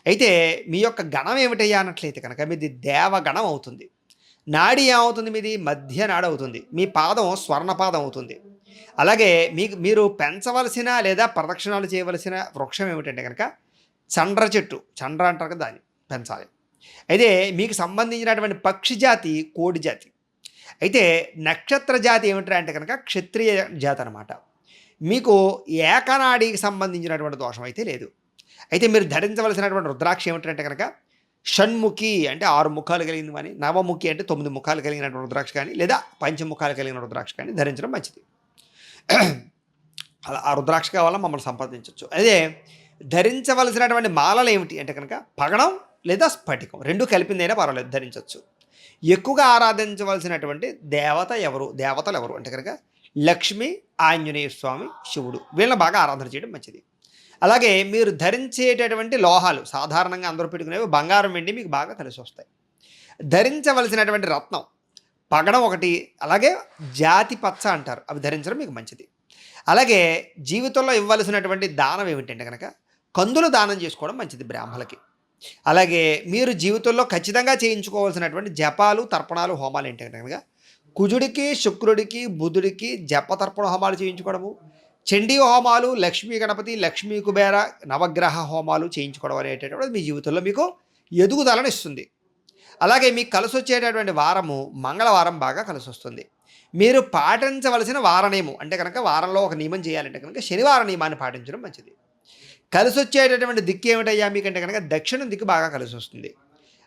S1: అయితే మీ యొక్క గణం ఏమిటయ్యా అన్నట్లయితే కనుక మీది దేవగణం అవుతుంది. నాడి ఏమవుతుంది మీది? మధ్య నాడి అవుతుంది. మీ పాదం స్వర్ణపాదం అవుతుంది. అలాగే మీరు పెంచవలసిన లేదా ప్రదక్షిణాలు చేయవలసిన వృక్షం ఏమిటంటే గనక చండ్ర చెట్టు. చండ్ర అంటారు కదా దాన్ని పెంచాలి. అయితే మీకు సంబంధించినటువంటి పక్షి జాతి కోడి జాతి. అయితే నక్షత్ర జాతి ఏమిట్రా అంటే కనుక క్షత్రియ జాతి అనమాట. మీకు ఏకనాడికి సంబంధించినటువంటి దోషం అయితే లేదు. అయితే మీరు ధరించవలసినటువంటి రుద్రాక్ష ఏమిటంటే కనుక షణ్ముఖి అంటే 6 ముఖాలు కలిగింది కానీ, నవముఖి అంటే 9 ముఖాలు కలిగినటువంటి రుద్రాక్ష కానీ, లేదా పంచముఖాలు కలిగిన రుద్రాక్ష కానీ ధరించడం మంచిది. అలా ఆ రుద్రాక్ష కావాలా మమ్మల్ని సంపాదించవచ్చు. అదే ధరించవలసినటువంటి మాలలు ఏమిటి అంటే కనుక పగడం లేదా స్ఫటికం 2 కలిపిందైనా పర్వాలేదు ధరించవచ్చు. ఎక్కువగా ఆరాధించవలసినటువంటి దేవతలు ఎవరు అంటే కనుక లక్ష్మి, ఆంజనేయ స్వామి, శివుడు వీళ్ళని బాగా ఆరాధన చేయడం మంచిది. అలాగే మీరు ధరించేటటువంటి లోహాలు సాధారణంగా అందరూ పెట్టుకునేవి బంగారం, వెండి మీకు బాగా కలిసి వస్తాయి. ధరించవలసినటువంటి రత్నం పగడం ఒకటి, అలాగే జాతి పచ్చ అంటారు, అవి ధరించడం మీకు మంచిది. అలాగే జీవితంలో ఇవ్వాల్సినటువంటి దానం ఏమిటంటే కనుక కందులు దానం చేసుకోవడం మంచిది బ్రాహ్మణులకి. అలాగే మీరు జీవితంలో ఖచ్చితంగా చేయించుకోవాల్సినటువంటి జపాలు, తర్పణాలు, హోమాలు ఏంటంటే కనుక కుజుడికి, శుక్రుడికి, బుధుడికి జప తర్పణ హోమాలు చేయించుకోవడము, చండీ హోమాలు, లక్ష్మీ గణపతి, లక్ష్మీ కుబేర నవగ్రహ హోమాలు చేయించుకోవడం అనేటటువంటిది మీ జీవితంలో మీకు ఎదుగుదలను ఇస్తుంది. అలాగే మీకు కలిసి వచ్చేటటువంటి వారము మంగళవారం బాగా కలిసి వస్తుంది. మీరు పాటించవలసిన వార నియమం అంటే కనుక వారంలో ఒక నియమం చేయాలంటే కనుక శనివార నియమాన్ని పాటించడం మంచిది. కలిసి వచ్చేటటువంటి దిక్కు ఏమిటయ్యా మీకంటే కనుక దక్షిణం దిక్కు బాగా కలిసి వస్తుంది.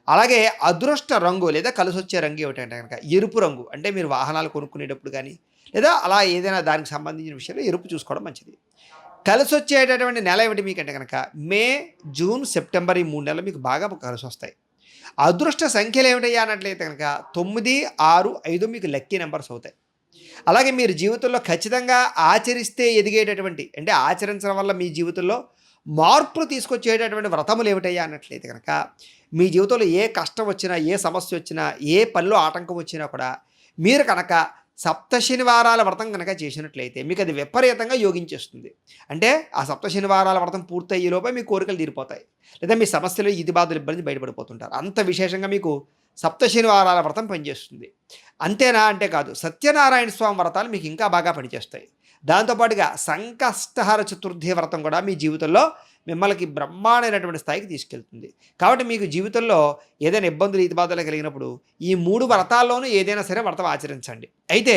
S1: అలాగే అదృష్ట రంగు లేదా కలిసి వచ్చే రంగు ఏమిటంటే కనుక ఎరుపు రంగు. అంటే మీరు వాహనాలు కొనుక్కునేటప్పుడు కానీ లేదా అలా ఏదైనా దానికి సంబంధించిన విషయంలో ఎరుపు చూసుకోవడం మంచిది. కలిసి వచ్చేటటువంటి నెల ఏమిటి మీకంటే కనుక మే, జూన్, సెప్టెంబర్ ఈ 3 నెలలు మీకు బాగా కలిసి వస్తాయి. అదృష్ట సంఖ్యలు ఏమిటయ్యా అన్నట్లయితే కనుక 9, 6, 5 మీకు లక్కీ నెంబర్స్ అవుతాయి. అలాగే మీరు జీవితంలో ఖచ్చితంగా ఆచరిస్తే ఎదిగేటటువంటి అంటే ఆచరించడం వల్ల మీ జీవితంలో మార్పులు తీసుకొచ్చేటటువంటి వ్రతములు ఏమిటయ్యా అన్నట్లయితే కనుక మీ జీవితంలో ఏ కష్టం వచ్చినా, ఏ సమస్య వచ్చినా, ఏ పనిలో ఆటంకం వచ్చినా కూడా మీరు కనుక సప్త శనివారాల వ్రతం కనుక చేసినట్లయితే మీకు అది విపరీతంగా యోగించేస్తుంది. అంటే ఆ సప్త శనివారాల వ్రతం పూర్తయ్యేలోపే మీ కోరికలు తీరిపోతాయి, లేదా మీ సమస్యలు ఇది బాధలు ఇబ్బంది బయటపడిపోతుంటారు. అంత విశేషంగా మీకు సప్త శనివారాల వ్రతం పనిచేస్తుంది. అంతేనా అంటే కాదు, సత్యనారాయణ స్వామి వ్రతాలు మీకు ఇంకా బాగా పనిచేస్తాయి. దాంతోపాటుగా సంకష్టహర చతుర్థి వ్రతం కూడా మీ జీవితంలో మిమ్మల్ని బ్రహ్మాండమైనటువంటి స్థాయికి తీసుకెళ్తుంది. కాబట్టి మీకు జీవితంలో ఏదైనా ఇబ్బందులు ఇతిబాధలు కలిగినప్పుడు ఈ 3 వ్రతాల్లోనూ ఏదైనా సరే వ్రతం ఆచరించండి. అయితే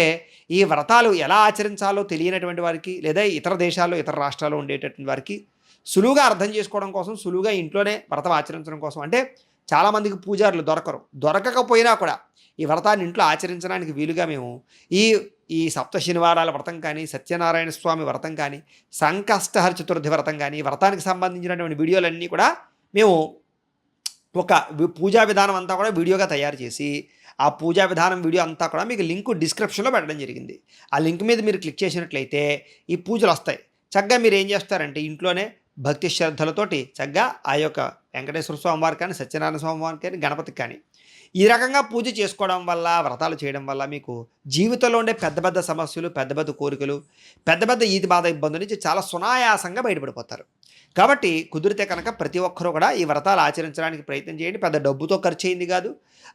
S1: ఈ వ్రతాలు ఎలా ఆచరించాలో తెలియనటువంటి వారికి లేదా ఇతర దేశాల్లో, ఇతర రాష్ట్రాల్లో ఉండేటటువంటి వారికి సులువుగా అర్థం చేసుకోవడం కోసం, సులువుగా ఇంట్లోనే వ్రతం ఆచరించడం కోసం అంటే చాలామందికి పూజారులు దొరకకపోయినా కూడా ఈ వ్రతాన్ని ఇంట్లో ఆచరించడానికి వీలుగా మేము ఈ సప్త శనివారాల వ్రతం కానీ, సత్యనారాయణ స్వామి వ్రతం కానీ, సంకష్టహర చతుర్థి వ్రతం కానీ, వ్రతానికి సంబంధించినటువంటి వీడియోలన్నీ కూడా మేము ఒక పూజా విధానం అంతా కూడా వీడియోగా తయారు చేసి ఆ పూజా విధానం వీడియో అంతా కూడా మీకు లింకు డిస్క్రిప్షన్లో పెట్టడం జరిగింది. ఆ లింక్ మీద మీరు క్లిక్ చేసినట్లయితే ఈ పూజలు వస్తాయి. చక్కగా మీరు ఏం చేస్తారంటే ఇంట్లోనే భక్తి శ్రద్ధలతోటి చక్కగా ఆ యొక్క వెంకటేశ్వర స్వామి వారికి కానీ, సత్యనారాయణ స్వామి వారికి కానీ, గణపతికి కానీ ఈ రకంగా పూజ చేసుకోవడం వల్ల, వ్రతాలు చేయడం వల్ల మీకు జీవితంలో ఉండే పెద్ద పెద్ద సమస్యలు, పెద్ద పెద్ద కోరికలు, పెద్ద పెద్ద ఈతి బాధ ఇబ్బందుల నుంచి చాలా సునాయాసంగా బయటపడిపోతారు. కాబట్టి కుదిరితే కనుక ప్రతి ఒక్కరూ కూడా ఈ వ్రతాలు ఆచరించడానికి ప్రయత్నం చేయండి. పెద్ద డబ్బుతో ఖర్చయింది కాదు.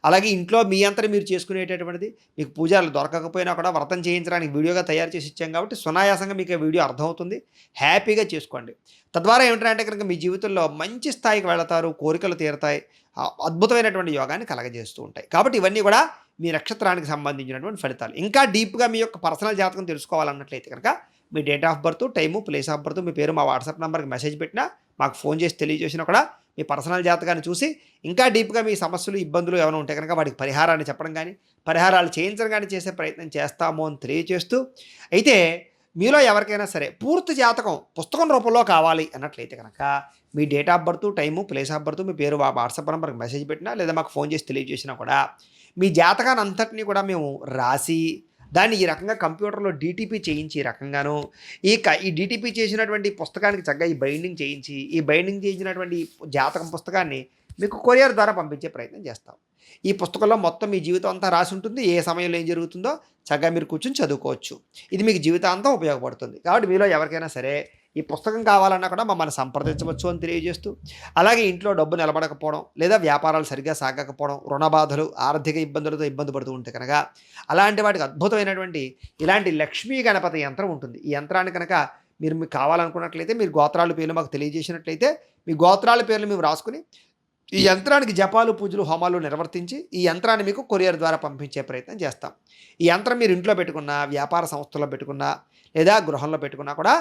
S1: అలాగే ఇంట్లో మీ అంతట మీరు చేసుకునేటటువంటిది. మీకు పూజారులు దొరకకపోయినా కూడా వ్రతం చేయించడానికి వీడియోగా తయారు చేసి ఇచ్చాం కాబట్టి సునాయాసంగా మీకు ఆ వీడియో అర్థమవుతుంది. హ్యాపీగా చేసుకోండి. తద్వారా ఏమిటంటే కనుక మీ జీవితంలో మంచి స్థాయికి వెళతారు. కోరికలు తీరతాయి. అద్భుతమైనటువంటి యోగాన్ని కలగజేస్తూ ఉంటాయి. కాబట్టి ఇవన్నీ కూడా మీ నక్షత్రానికి సంబంధించినటువంటి ఫలితాలు. ఇంకా డీప్‌గా మీ యొక్క పర్సనల్ జాతకం తెలుసుకోవాలన్నట్లయితే కనుక మీ date of birth, time, place of birth, మీ పేరు మా వాట్సాప్ నంబర్‌కి మెసేజ్ పెట్టినా, మాకు ఫోన్ చేసి తెలియజేసినా కూడా మీ పర్సనల్ జాతకాన్ని చూసి ఇంకా డీప్‌గా మీ సమస్యలు, ఇబ్బందులు ఏమైనా ఉంటే కనుక వాటికి పరిహారాన్ని చెప్పడం గానీ, పరిహారాలు చేయించడం గానీ చేసే ప్రయత్నం చేస్తాము అని తెలియజేస్తూ, అయితే మీలో ఎవరికైనా సరే పూర్తి జాతకం పుస్తకం రూపంలో కావాలి అన్నట్లయితే కనుక మీ date of birth, time, place of birth, మీ పేరు వాట్సాప్ నంబర్‌కి మెసేజ్ పెట్టినా లేదా మాకు ఫోన్ చేసి తెలియజేసినా కూడా మీ జాతకాన్ని అంతటిని కూడా మేము రాసి దాన్ని ఈ రకంగా కంప్యూటర్‌లో డీటీపీ చేయించి ఈ రకంగాను ఈ డీటీపీ చేసినటువంటి పుస్తకానికి చక్కగా ఈ బైండింగ్ చేయించి, ఈ బైండింగ్ చేయించినటువంటి జాతకం పుస్తకాన్ని మీకు కొరియర్ ద్వారా పంపించే ప్రయత్నం చేస్తాం. ఈ పుస్తకంలో మొత్తం మీ జీవితం అంతా రాసి ఉంటుంది. ఏ సమయంలో ఏం జరుగుతుందో చక్కగా మీరు కూర్చొని చదువుకోవచ్చు. ఇది మీకు జీవితాంతం ఉపయోగపడుతుంది. కాబట్టి మీలో ఎవరికైనా సరే ఈ పుస్తకం కావాలన్నా కూడా మమ్మల్ని సంప్రదించవచ్చు అని తెలియజేస్తూ, అలాగే ఇంట్లో డబ్బు నిలబడకపోవడం, లేదా వ్యాపారాలు సరిగ్గా సాగకపోవడం, రుణ బాధలు, ఆర్థిక ఇబ్బందులతో ఇబ్బంది పడుతూ ఉంటే కనుక అలాంటి వాటికి అద్భుతమైనటువంటి ఇలాంటి లక్ష్మీ గణపతి యంత్రం ఉంటుంది. ఈ యంత్రాన్ని కనుక మీకు కావాలనుకున్నట్లయితే మీరు గోత్రాల పేర్లు మాకు తెలియజేసినట్లయితే మీ గోత్రాల పేర్లు మేము రాసుకుని ఈ యంత్రానికి జపాలు, పూజలు, హోమాలు నిర్వర్తించి ఈ యంత్రాన్ని మీకు కొరియర్ ద్వారా పంపించే ప్రయత్నం చేస్తాం. ఈ యంత్రం మీరు ఇంట్లో పెట్టుకున్నా, వ్యాపార సంస్థల్లో పెట్టుకున్నా, లేదా గృహంలో పెట్టుకున్నా కూడా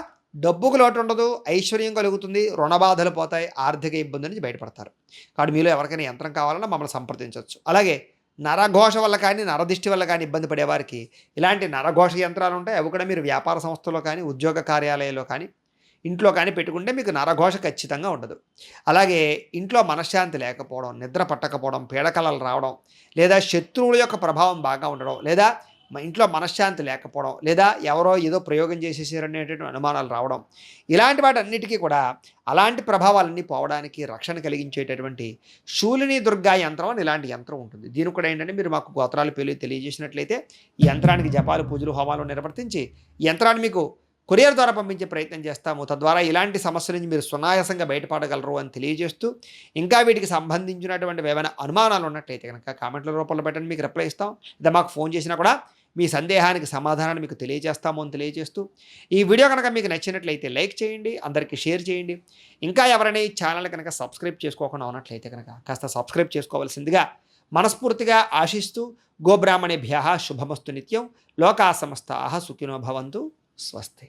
S1: డబ్బుకు లోటు ఉండదు, ఐశ్వర్యం కలుగుతుంది, రుణ బాధలు పోతాయి, ఆర్థిక ఇబ్బంది నుంచి బయటపడతారు. కాబట్టి మీలో ఎవరికైనా యంత్రం కావాలన్నా మమ్మల్ని సంప్రదించవచ్చు. అలాగే నరఘోష వల్ల కానీ, నరదిష్టి వల్ల కానీ ఇబ్బంది పడేవారికి ఇలాంటి నరఘోష యంత్రాలు ఉంటాయి. అవి కూడా మీరు వ్యాపార సంస్థలో కానీ, ఉద్యోగ కార్యాలయాల్లో కానీ, ఇంట్లో కానీ పెట్టుకుంటే మీకు నరఘోష ఖచ్చితంగా ఉండదు. అలాగే ఇంట్లో మనశ్శాంతి లేకపోవడం, నిద్ర పట్టకపోవడం, పీడకలలు రావడం, లేదా శత్రువుల యొక్క ప్రభావం బాగా ఉండడం, లేదా ఇంట్లో మనశ్శాంతి లేకపోవడం, లేదా ఎవరో ఏదో ప్రయోగం చేసేసారనేటటువంటి అనుమానాలు రావడం, ఇలాంటి వాటన్నిటికీ కూడా అలాంటి ప్రభావాలన్నీ పోవడానికి రక్షణ కలిగించేటటువంటి శూలిని దుర్గా యంత్రం అని ఇలాంటి యంత్రం ఉంటుంది. దీనికి కూడా ఏంటంటే మీరు మాకు గోత్రాల పేర్లు తెలియజేసినట్లయితే ఈ యంత్రానికి జపాలు, పూజలు, హోమాలు నిర్వర్తించి ఈ యంత్రాన్ని మీకు కొరియర్ ద్వారా పంపించే ప్రయత్నం చేస్తాము. తద్వారా ఇలాంటి సమస్యల నుంచి మీరు సునాయాసంగా బయటపడగలరు అని తెలియజేస్తూ, ఇంకా వీటికి సంబంధించినటువంటి ఏమైనా అనుమానాలు ఉన్నట్లయితే కనుక కామెంట్ల రూపంలో పెట్టండి, మీకు రిప్లై ఇస్తాం. లేదా మాకు ఫోన్ చేసినా కూడా మీ సందేహానికి సమాధానాన్ని మీకు తెలియజేస్తాము అని తెలియజేస్తూ, ఈ వీడియో కనుక మీకు నచ్చినట్లయితే లైక్ చేయండి, అందరికీ షేర్ చేయండి. ఇంకా ఎవరైనా ఈ ఛానల్ కనుక సబ్స్క్రైబ్ చేసుకోకుండా ఉన్నట్లయితే కనుక కాస్త సబ్స్క్రైబ్ చేసుకోవాల్సిందిగా మనస్ఫూర్తిగా ఆశిస్తూ, గోబ్రాహ్మణేభ్యః శుభమస్తు నిత్యం, లోకా సమస్తాః సుఖినో భవంతు, స్వస్తి.